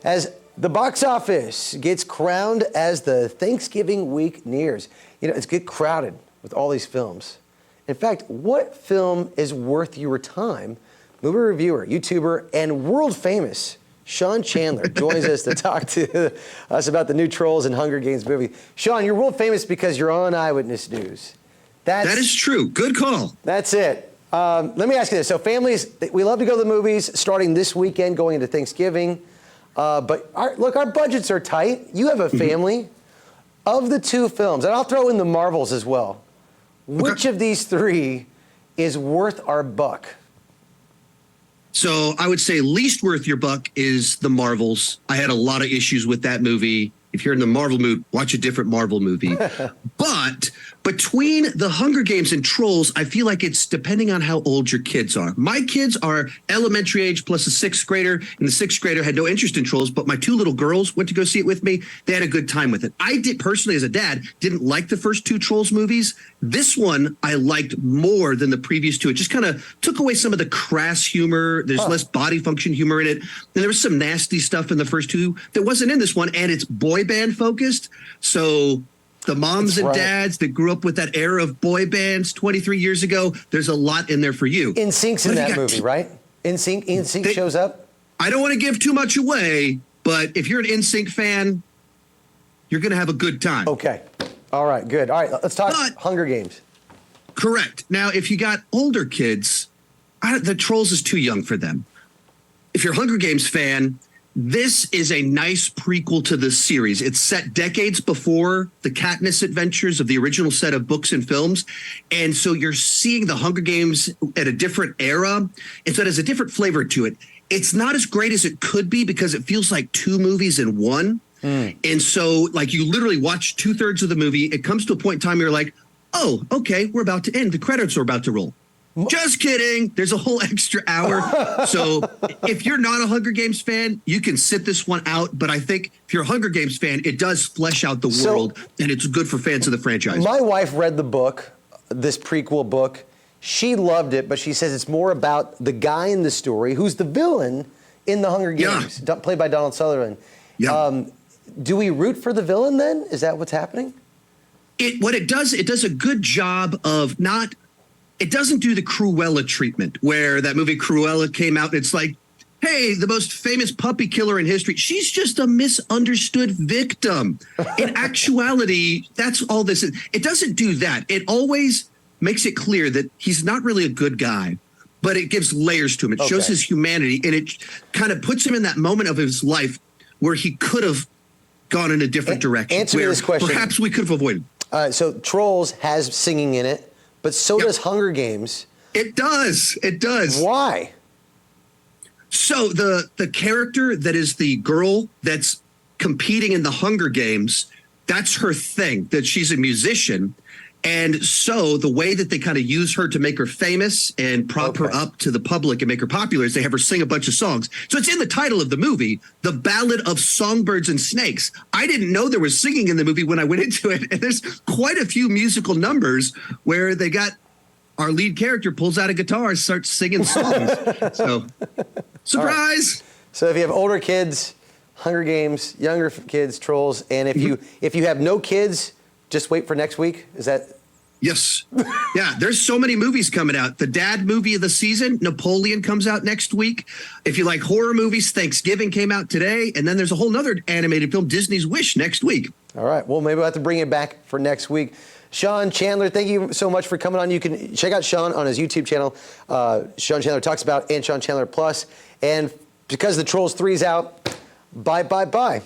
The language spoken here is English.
As the box office gets crowned as the Thanksgiving week nears, it's get crowded with all these films. In fact, what film is worth your time? Movie reviewer, YouTuber, and world famous Sean Chandler joins us to talk to us about the new Trolls and Hunger Games movie. Sean, you're world famous because you're on Eyewitness News. That is true. Good call. That's it. Let me ask you this. So families, we love to go to the movies starting this weekend, going into Thanksgiving. But our budgets are tight. You have a family. Of the two films, and I'll throw in the Marvels as well, which of these three is worth our buck? So I would say least worth your buck is the Marvels. I had a lot of issues with that movie. If you're in the Marvel mood, watch a different Marvel movie. But between the Hunger Games and Trolls, I feel like it's depending on how old your kids are. My kids are elementary age plus a sixth grader, and the sixth grader had no interest in Trolls, but my two little girls went to go see it with me. They had a good time with it. I did personally, as a dad, didn't like the first two Trolls movies. This one I liked more than the previous two. It just kind of took away some of the crass humor. There's less body function humor in it. And there was some nasty stuff in the first two that wasn't in this one, and it's boy band focused. So the moms and dads that grew up with that era of boy bands 23 years ago, there's a lot in there for you. NSYNC's in that movie, right? NSYNC shows up? I don't want to give too much away, but if you're an NSYNC fan, you're going to have a good time. Okay. All right, good. All right, let's talk Hunger Games. Correct. Now, if you got older kids, the Trolls is too young for them. If you're a Hunger Games fan, this is a nice prequel to the series. It's set decades before the Katniss adventures of the original set of books and films. And so you're seeing the Hunger Games at a different era. And so it has a different flavor to it. It's not as great as it could be because it feels like two movies in one. And so like you literally watch 2/3 of the movie. It comes to a point in time where you're like, oh, okay, we're about to end. The credits are about to roll. Just kidding. There's a whole extra hour. So if you're not a Hunger Games fan, you can sit this one out. But I think if you're a Hunger Games fan, it does flesh out the world, and it's good for fans of the franchise. My wife read the book, this prequel book. She loved it, but she says it's more about the guy in the story who's the villain in the Hunger Games, played by Donald Sutherland. Yeah. Do we root for the villain then? Is that what's happening? It does a good job of not... It doesn't do the Cruella treatment where that movie Cruella came out and it's like, hey, the most famous puppy killer in history. She's just a misunderstood victim. In actuality, that's all this is. It doesn't do that. It always makes it clear that he's not really a good guy, but it gives layers to him. It shows his humanity, and it kind of puts him in that moment of his life where he could have gone in a different direction. Answer me this question. Perhaps we could have avoided. So Trolls has singing in it. But so does Hunger Games. It does. It does. Why? So the character that is the girl that's competing in the Hunger Games, that's her thing, that she's a musician. And so the way that they kind of use her to make her famous and prop her up to the public and make her popular is they have her sing a bunch of songs. So it's in the title of the movie, The Ballad of Songbirds and Snakes. I didn't know there was singing in the movie when I went into it. And there's quite a few musical numbers where they got our lead character pulls out a guitar and starts singing songs. So, surprise. Right. So if you have older kids, Hunger Games, younger kids, Trolls, and if you have no kids, just wait for next week? Is that? Yes. Yeah, there's so many movies coming out. The dad movie of the season, Napoleon, comes out next week. If you like horror movies, Thanksgiving came out today. And then there's a whole nother animated film, Disney's Wish, next week. All right. Well, maybe we'll have to bring it back for next week. Sean Chandler, thank you so much for coming on. You can check out Sean on his YouTube channel, Sean Chandler Talks About, and Sean Chandler Plus. And because the Trolls 3's out, bye.